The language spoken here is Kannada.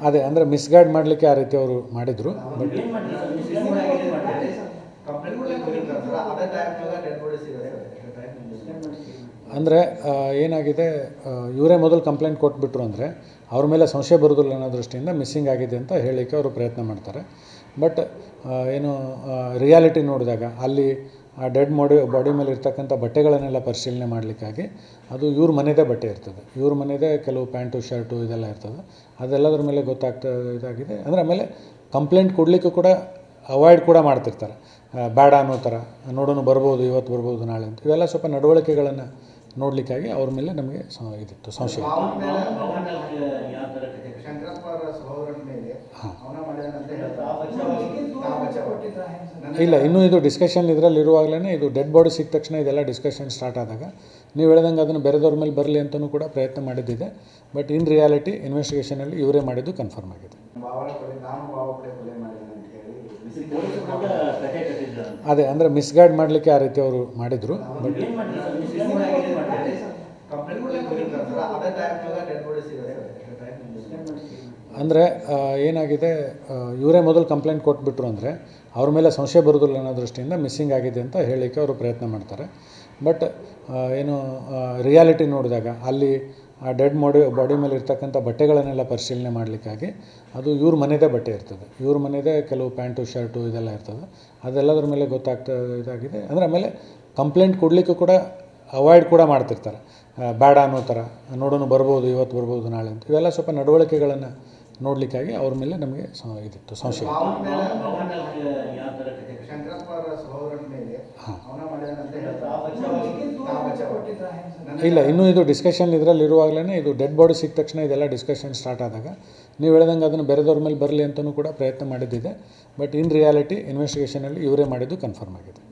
ಅದೇ ಅಂದರೆ ಮಿಸ್ಗೈಡ್ ಮಾಡಲಿಕ್ಕೆ ಆ ರೀತಿ ಅವರು ಮಾಡಿದರು. ಬಟ್ ಅಂದರೆ ಏನಾಗಿದೆ, ಇವರೇ ಮೊದಲು ಕಂಪ್ಲೇಂಟ್ ಕೊಟ್ಬಿಟ್ರು ಅಂದರೆ ಅವ್ರ ಮೇಲೆ ಸಂಶಯ ಬರೋದಿಲ್ಲ ಅನ್ನೋ ದೃಷ್ಟಿಯಿಂದ ಮಿಸ್ಸಿಂಗ್ ಆಗಿದೆ ಅಂತ ಹೇಳಲಿಕ್ಕೆ ಅವರು ಪ್ರಯತ್ನ ಮಾಡ್ತಾರೆ. ಬಟ್ ಏನು ರಿಯಾಲಿಟಿ ನೋಡಿದಾಗ ಅಲ್ಲಿ ಆ ಡೆಡ್ ಬಾಡಿ ಮೇಲೆ ಇರ್ತಕ್ಕಂಥ ಬಟ್ಟೆಗಳನ್ನೆಲ್ಲ ಪರಿಶೀಲನೆ ಮಾಡಲಿಕ್ಕಾಗಿ ಅದು ಇವ್ರ ಮನೆಯದೇ ಬಟ್ಟೆ ಇರ್ತದೆ, ಇವ್ರ ಮನೆಯದೇ ಕೆಲವು ಪ್ಯಾಂಟು ಶರ್ಟು ಇದೆಲ್ಲ ಇರ್ತದೆ. ಅದೆಲ್ಲದ್ರ ಮೇಲೆ ಇದಾಗಿದೆ. ಅಂದರೆ ಆಮೇಲೆ ಕಂಪ್ಲೇಂಟ್ ಕೊಡಲಿಕ್ಕೂ ಕೂಡ ಅವಾಯ್ಡ್ ಕೂಡ ಮಾಡ್ತಿರ್ತಾರೆ, ಬೇಡ ಅನ್ನೋ ಥರ, ನೋಡೋಣ ಬರ್ಬೋದು, ಇವತ್ತು ಬರ್ಬೋದು, ನಾಳೆ ಅಂತ. ಇವೆಲ್ಲ ಸ್ವಲ್ಪ ನಡವಳಿಕೆಗಳನ್ನು ನೋಡಲಿಕ್ಕಾಗಿ ಅವ್ರ ಮೇಲೆ ನಮಗೆ ಇದಿತ್ತು ಸಂಶಯ. ಇಲ್ಲ, ಇನ್ನೂ ಇದು ಡಿಸ್ಕಷನ್ ಇದರಲ್ಲಿ ಇರುವಾಗಲೇ ಇದು ಡೆಡ್ ಬಾಡಿ ಸಿಕ್ಕ ತಕ್ಷಣ ಇದೆಲ್ಲ ಡಿಸ್ಕಷನ್ ಸ್ಟಾರ್ಟ್ ಆದಾಗ ನೀವು ಹೇಳ್ದಂಗೆ ಅದನ್ನು ಬೇರೆದವ್ರ ಮೇಲೆ ಬರಲಿ ಅಂತಲೂ ಕೂಡ ಪ್ರಯತ್ನ ಮಾಡಿದ್ದಿದೆ. ಬಟ್ ಇನ್ ರಿಯಾಲಿಟಿ ಇನ್ವೆಸ್ಟಿಗೇಷನಲ್ಲಿ ಇವರೇ ಮಾಡಿದ್ದು ಕನ್ಫರ್ಮ್ ಆಗಿದೆ. ಅದೇ ಅಂದರೆ ಮಿಸ್ಗೈಡ್ ಮಾಡಲಿಕ್ಕೆ ಆ ರೀತಿ ಅವರು ಮಾಡಿದರು. ಬಟ್ ಅಂದರೆ ಏನಾಗಿದೆ, ಇವರೇ ಮೊದಲು ಕಂಪ್ಲೇಂಟ್ ಕೊಟ್ಬಿಟ್ರು ಅಂದರೆ ಅವ್ರ ಮೇಲೆ ಸಂಶಯ ಬರೋದಿಲ್ಲ ಅನ್ನೋ ದೃಷ್ಟಿಯಿಂದ ಮಿಸ್ಸಿಂಗ್ ಆಗಿದೆ ಅಂತ ಹೇಳಲಿಕ್ಕೆ ಅವರು ಪ್ರಯತ್ನ ಮಾಡ್ತಾರೆ. ಬಟ್ ಏನು ರಿಯಾಲಿಟಿ ನೋಡಿದಾಗ ಅಲ್ಲಿ ಆ ಡೆಡ್ ಬಾಡಿ ಮೇಲೆ ಇರ್ತಕ್ಕಂಥ ಬಟ್ಟೆಗಳನ್ನೆಲ್ಲ ಪರಿಶೀಲನೆ ಮಾಡಲಿಕ್ಕಾಗಿ ಅದು ಇವ್ರ ಮನೆಯದೇ ಬಟ್ಟೆ ಇರ್ತದೆ, ಇವ್ರ ಮನೆಯದೇ ಕೆಲವು ಪ್ಯಾಂಟು ಶರ್ಟು ಇದೆಲ್ಲ ಇರ್ತದೆ. ಅದೆಲ್ಲದ್ರ ಮೇಲೆ ಇದಾಗಿದೆ. ಅಂದರೆ ಆಮೇಲೆ ಕಂಪ್ಲೇಂಟ್ ಕೊಡಲಿಕ್ಕೂ ಕೂಡ ಅವಾಯ್ಡ್ ಕೂಡ ಮಾಡ್ತಿರ್ತಾರೆ, ಬೇಡ ಅನ್ನೋ ಥರ, ನೋಡೋಣ ಬರ್ಬೋದು, ಇವತ್ತು ಬರ್ಬೋದು, ನಾಳೆ ಅಂತ. ಇವೆಲ್ಲ ಸ್ವಲ್ಪ ನಡವಳಿಕೆಗಳನ್ನು ನೋಡಲಿಕ್ಕಾಗಿ ಅವ್ರ ಮೇಲೆ ನಮಗೆ ಇದಿತ್ತು ಸಂಶಯ. ಇಲ್ಲ, ಇನ್ನೂ ಇದು ಡಿಸ್ಕಷನ್ ಇದರಲ್ಲಿ ಇರುವಾಗಲೇ ಇದು ಡೆಡ್ ಬಾಡಿ ಸಿಕ್ಕ ತಕ್ಷಣ ಇದೆಲ್ಲ ಡಿಸ್ಕಷನ್ ಸ್ಟಾರ್ಟ್ ಆದಾಗ ನೀವು ಹೇಳ್ದಂಗೆ ಅದನ್ನು ಬೇರೆದವ್ರ ಮೇಲೆ ಬರಲಿ ಅಂತಲೂ ಕೂಡ ಪ್ರಯತ್ನ ಮಾಡಿದ್ದಿದೆ. ಬಟ್ ಇನ್ ರಿಯಾಲಿಟಿ ಇನ್ವೆಸ್ಟಿಗೇಷನಲ್ಲಿ ಇವರೇ ಮಾಡಿದ್ದು ಕನ್ಫರ್ಮ್ ಆಗಿದೆ.